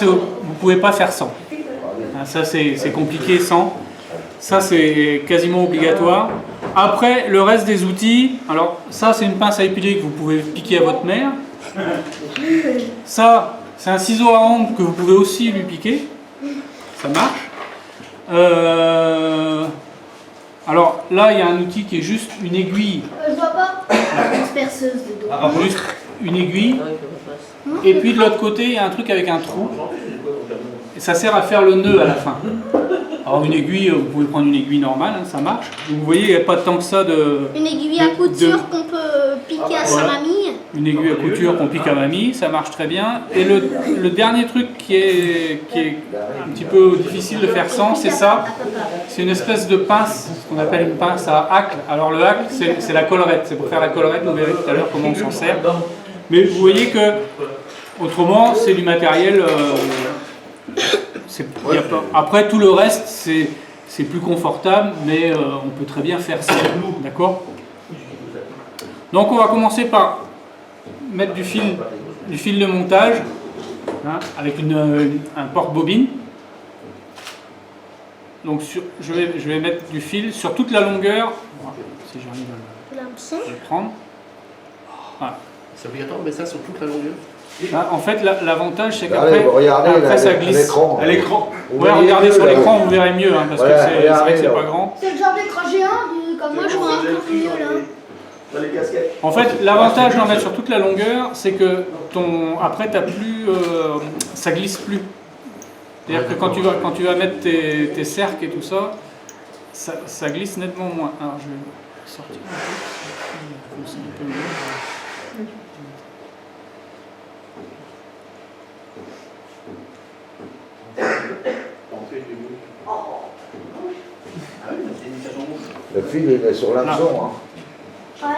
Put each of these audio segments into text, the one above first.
Vous ne pouvez pas faire sans. Ça c'est compliqué sans. Ça c'est quasiment obligatoire. Après le reste des outils, alors ça c'est une pince à épiler que vous pouvez piquer à votre mère. Ça c'est un ciseau à ongles que vous pouvez aussi lui piquer. Ça marche. Alors là il y a un outil qui est juste une aiguille. Je vois pas. Une perceuse de dos. Juste une aiguille. Et puis de l'autre côté il y a un truc avec un trou. Et ça sert à faire le nœud à la fin. Alors une aiguille, vous pouvez prendre une aiguille normale, hein, ça marche. Donc, vous voyez, il n'y a pas tant que ça de... Une aiguille à couture qu'on peut piquer à sa mamie. Une aiguille à couture qu'on pique à mamie, ça marche très bien. Et le dernier truc qui est un petit peu difficile de faire sans, c'est ça. C'est une espèce de pince, ce qu'on appelle une pince à hacle. Alors le hacle, c'est la collerette. C'est pour faire la collerette, vous verrez tout à l'heure comment on s'en sert. Mais vous voyez que, autrement, c'est du matériel... Après tout le reste c'est plus confortable, mais on peut très bien faire ça, d'accord? Donc on va commencer par mettre du fil de montage, hein, avec un porte-bobine. Donc je vais mettre du fil sur toute la longueur, si j'arrive à le prendre. Voilà. C'est obligatoire de mettre ça sur toute la longueur? En fait, l'avantage c'est qu'après ça glisse. À l'écran. Ouais, regardez sur l'écran, vous verrez mieux, hein, parce que c'est vrai que c'est pas grand. C'est le genre d'écran géant, comme moi je vois un peu mieux là. En fait, l'avantage d'en mettre sur toute la longueur, c'est que après t'as plus, ça glisse plus. C'est-à-dire que quand tu vas mettre tes cercles et tout ça, ça glisse nettement moins. Alors je vais sortir un peu mieux. Le fil il est sur l'hameçon. Ouais.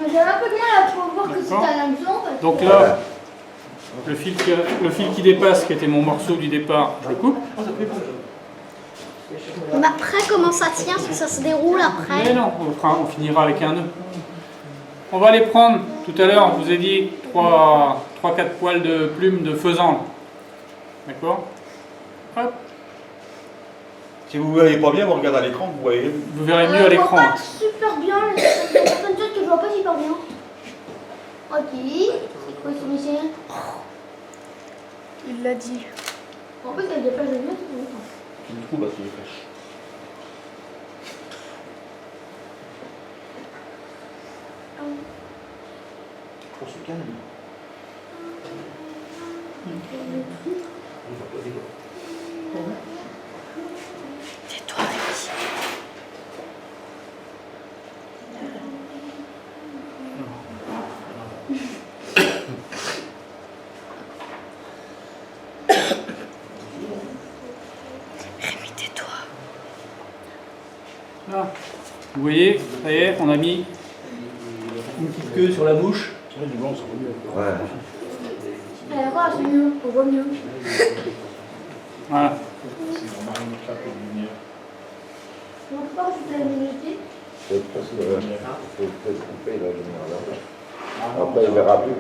J'avais un peu de mal à voir que c'était un hameçon. Donc là, le fil qui dépasse, qui était mon morceau du départ, je le coupe. Mais après, comment ça tient? Parce que ça se déroule après. Mais non, on finira avec un nœud. On va les prendre, tout à l'heure, on vous a dit 3-4 poils de plumes de faisan. D'accord? Hop. Si vous ne voyez pas bien, vous regardez à l'écran, vous voyez. Vous verrez mieux à l'écran. Je vois pas super bien, il y a certaines choses que je vois pas super bien. Ok. C'est quoi ce monsieur? Il l'a dit. En fait, il y a des pages de mettre. Du coup, bah, c'est les flèches. On se calme. Tais-toi, Rémi. Rémi, tais-toi. Là. Vous voyez, ça y est, on a mis une petite queue sur la bouche. Ouais. Alors, c'est mieux, on voit mieux. Voilà. On peut pas rajouter la luminosité. C'est parce que faut peut-être couper la lumière là. Après il verra plus.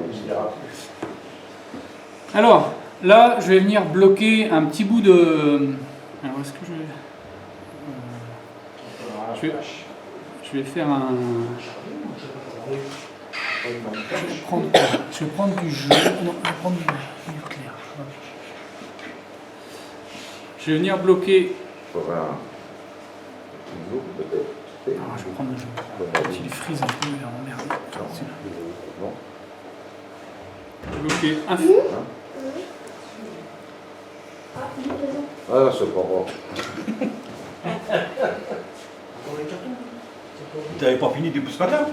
Alors, là, je vais venir bloquer un petit bout de... Alors, est-ce que je vais faire un... Je vais prendre du jaune. Non, je vais prendre du clair. Je vais venir bloquer... Faudra un zoom peut-être. Ah, je vais prendre le jaune. Si les frises un peu, il va m'emmerder. Bloquer un fil. Ah, c'est pas bon. Tu n'avais pas fini depuis ce matin?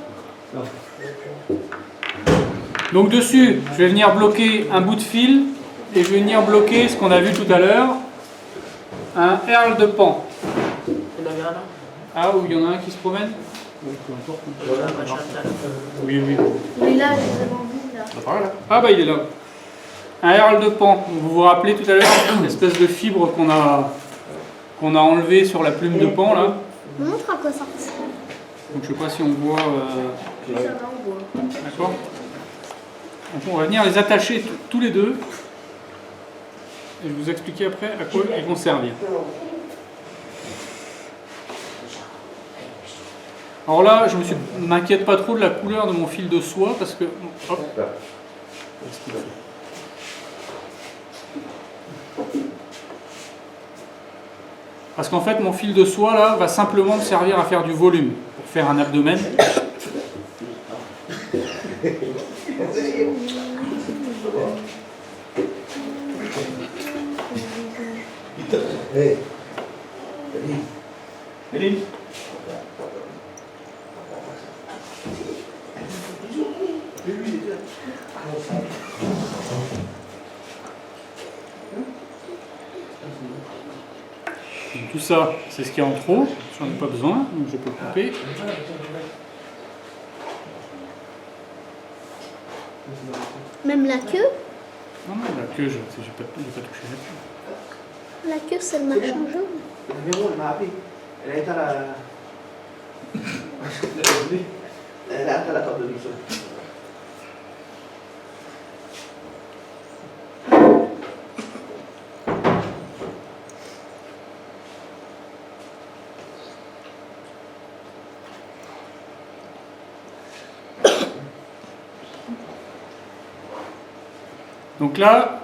Donc dessus, je vais venir bloquer un bout de fil et je vais venir bloquer ce qu'on a vu tout à l'heure, un herle de pan. Ah, où il y en a un qui se promène? Oui, peu importe. Oui, oui. Il est là, je les avais envie là. Ah bah il est là. Un herle de pan. Vous vous rappelez tout à l'heure, une espèce de fibre qu'on a enlevé sur la plume de pan là. Montre à quoi ça ressemble. Donc je sais pas si on voit. Ça va, on voit. D'accord. Donc on va venir les attacher tous les deux. et je vais vous expliquer après à quoi ils vont servir. Alors là, je m'inquiète pas trop de la couleur de mon fil de soie parce que... Hop. Parce qu'en fait, mon fil de soie là va simplement me servir à faire du volume pour faire un abdomen. Méline. Donc, tout ça, c'est ce qu'il y a en trop. J'en ai pas besoin, donc je peux couper. Même la queue. Non, non, la queue, j'ai pas touché la queue. La queue, c'est le machin jaune. Véro, elle m'a appelé. Elle est à la. Elle est à la table de Nixon. Donc là,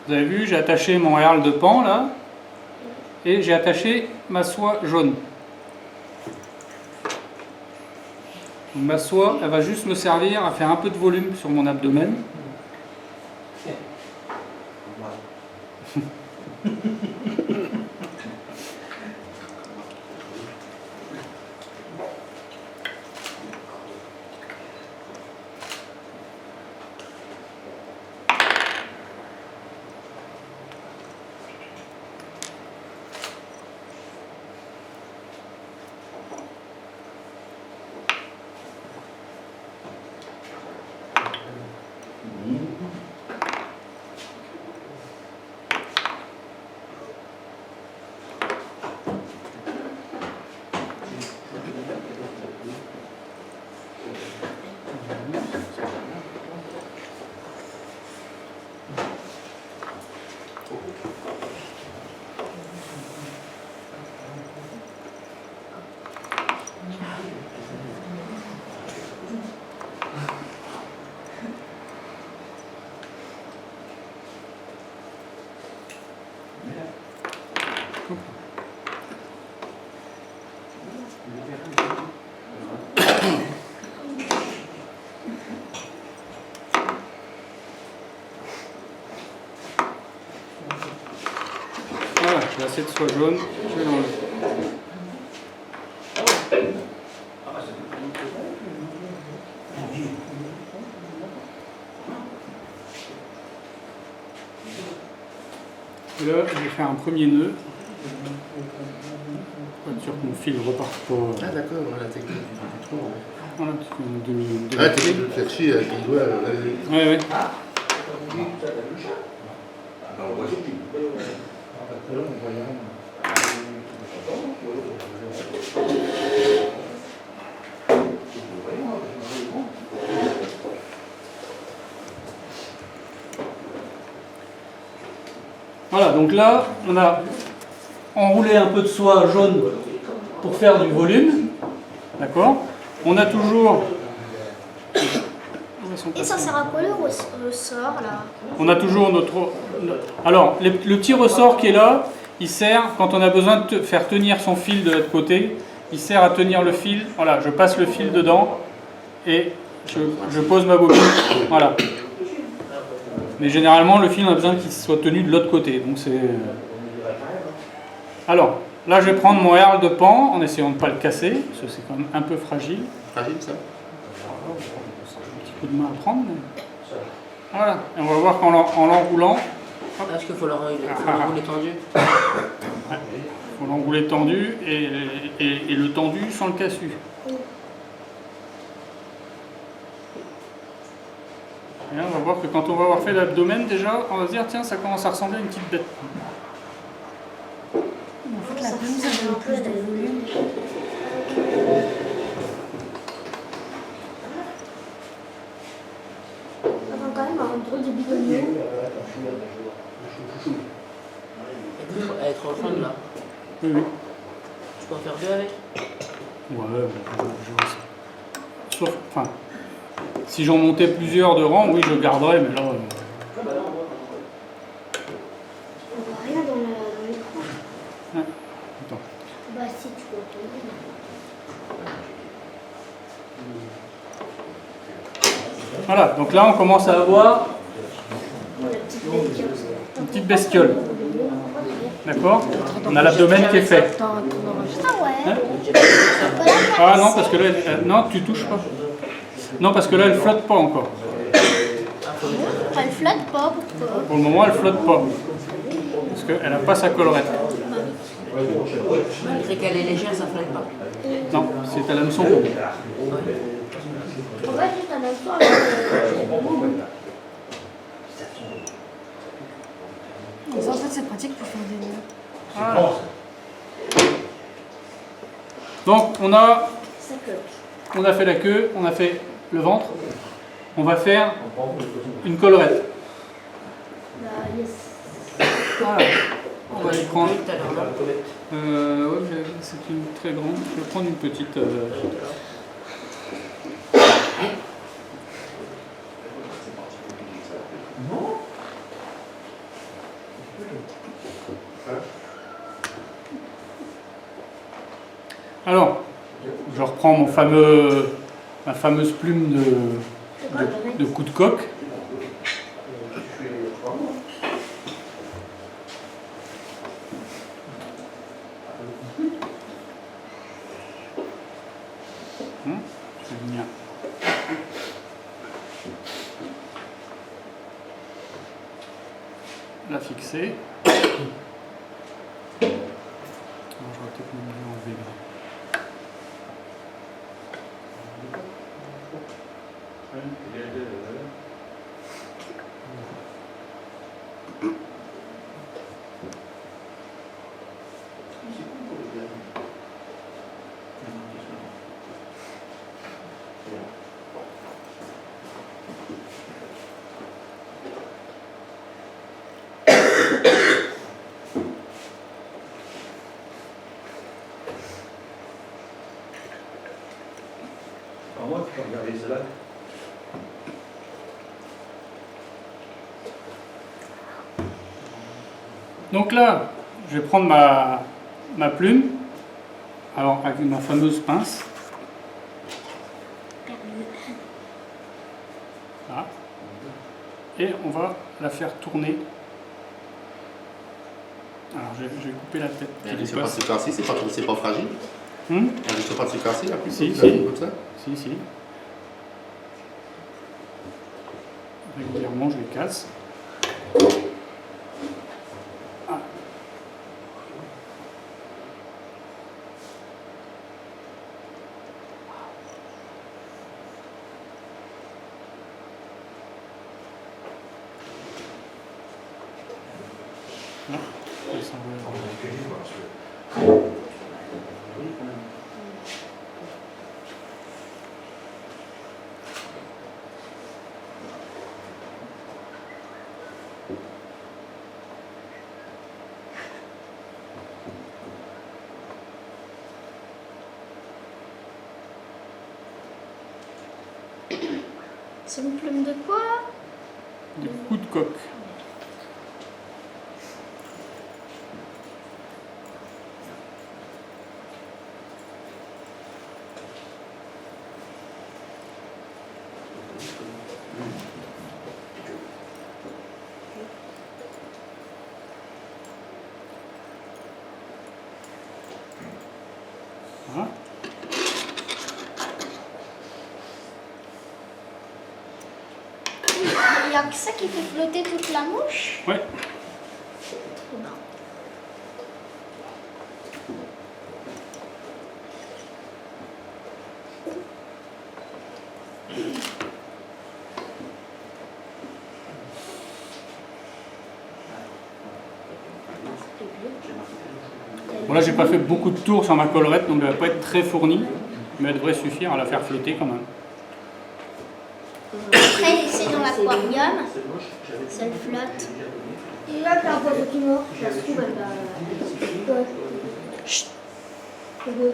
vous avez vu, j'ai attaché mon herle de pan là, et j'ai attaché ma soie jaune. Donc, ma soie, elle va juste me servir à faire un peu de volume sur mon abdomen. Voilà, j'ai assez de soie jaune, je vais l'enlever. Et là, je vais faire un premier nœud. Pour être sûr que mon fil reparte pas. Ah d'accord, la technique du trou. Voilà, tu fais une demi. Ah, la technique de chercher avec les doigts. Ouais, ouais. Voilà, donc là, on a enroulé un peu de soie jaune pour faire du volume. D'accord? On a toujours... Et ça sert à quoi le ressort là? On a toujours notre... Alors, le petit ressort qui est là, il sert, quand on a besoin de faire tenir son fil de l'autre côté, il sert à tenir le fil. Voilà, je passe le fil dedans et je pose ma bobine. Voilà. Mais généralement, le fil, on a besoin qu'il soit tenu de l'autre côté. Donc c'est... Alors, là, je vais prendre mon herle de pan en essayant de ne pas le casser, parce que c'est quand même un peu fragile. Fragile ça? Un petit coup de main à prendre. Mais... Voilà. Et on va voir qu'en l'enroulant... Est-ce qu'il faut l'enrouler tendu? Il faut l'enrouler tendu et le tendu sans le cassu. Et là, on va voir que quand on va avoir fait l'abdomen, déjà, on va se dire, tiens, ça commence à ressembler à une petite bête. En fait, la blouse a un plus de volume. Ça va quand même un drôle de bidonnier. Elle est trop fine là. Oui, oui. Tu peux en faire 2 avec? Ouais, sauf, enfin, si j'en montais plusieurs de rang, oui, je garderais, mais là... On voit rien dans l'écran. Attends. Bah si, tu peux entendre. Voilà, donc là, on commence à avoir La petite bestiole. une petite bestiole. D'accord? On a l'abdomen qui est fait. Ah ouais. Hein? Voilà, Ah non, parce que là, non, tu touches pas. Non, parce que là, elle flotte pas encore. elle flotte pas, pourquoi? Pour le moment, elle flotte pas. Parce qu'elle n'a pas sa collerette. Malgré qu'elle est légère, ça flotte pas. Non, c'est à l'hameçon. En fait, juste un instant, Ça, en fait, c'est pratique pour faire des nœuds. Voilà. Donc, on a fait la queue, on a fait le ventre. On va faire une collerette. bah, yes. Voilà. On va les prendre. Tout à l'heure, non? Ouais, mais c'est une très grande. Je vais prendre une petite. Alors, je reprends ma fameuse plume de coup de coq. Je vais venir. La fixer. J'aurais peut-être même dû enlever là. Moi, tu peux regarder cela. Donc là, je vais prendre ma plume, alors avec ma fameuse pince. Voilà. Et on va la faire tourner. Alors je vais couper la tête. Elle risque pas de se casser, c'est pas fragile. Hmm? Elle risque pas de se casser la plus. Si, Comme ça. Si. Régulièrement, je les casse. Ah. Ah, ça semble- C'est une plume de quoi? Des coups de coq. Voilà. Il n'y a que ça qui fait flotter toute la mouche? Ouais. Trop bien. Bon là j'ai pas fait beaucoup de tours sur ma collerette, donc elle va pas être très fournie, mais elle devrait suffire à la faire flotter quand même. Après, c'est dans l'aquarium, ça le flotte. Et là, t'as un poisson qui mord. Ça se trouve, elle va. Ouais. Chut. C'est beau.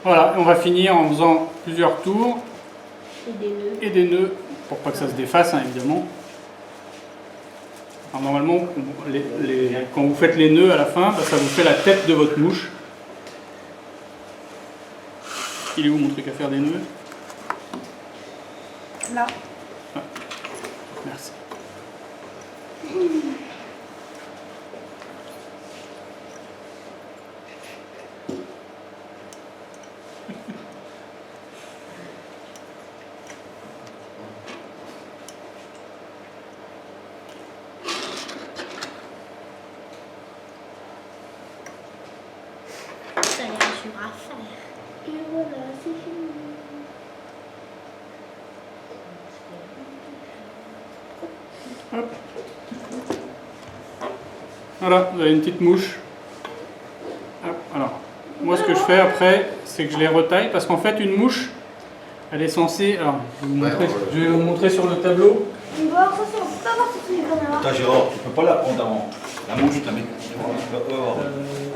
Voilà, et on va finir en faisant plusieurs tours Et des nœuds. et des nœuds pour pas que ça se défasse, hein, évidemment. Alors, normalement, quand vous faites les nœuds à la fin, bah, ça vous fait la tête de votre mouche. Il est où mon truc à faire des nœuds? Là. Merci. Ça y est, je vais refaire. Et voilà, c'est fini. Voilà, vous avez une petite mouche. Hop, alors, moi ce que je fais après, c'est que je les retaille parce qu'en fait, une mouche, elle est censée. Alors, je vais vous montrer sur le tableau. On va voir ça, on peut pas voir si c'est une caméra. Attends, Gérard, tu peux pas la prendre avant. La mouche, tu la mets.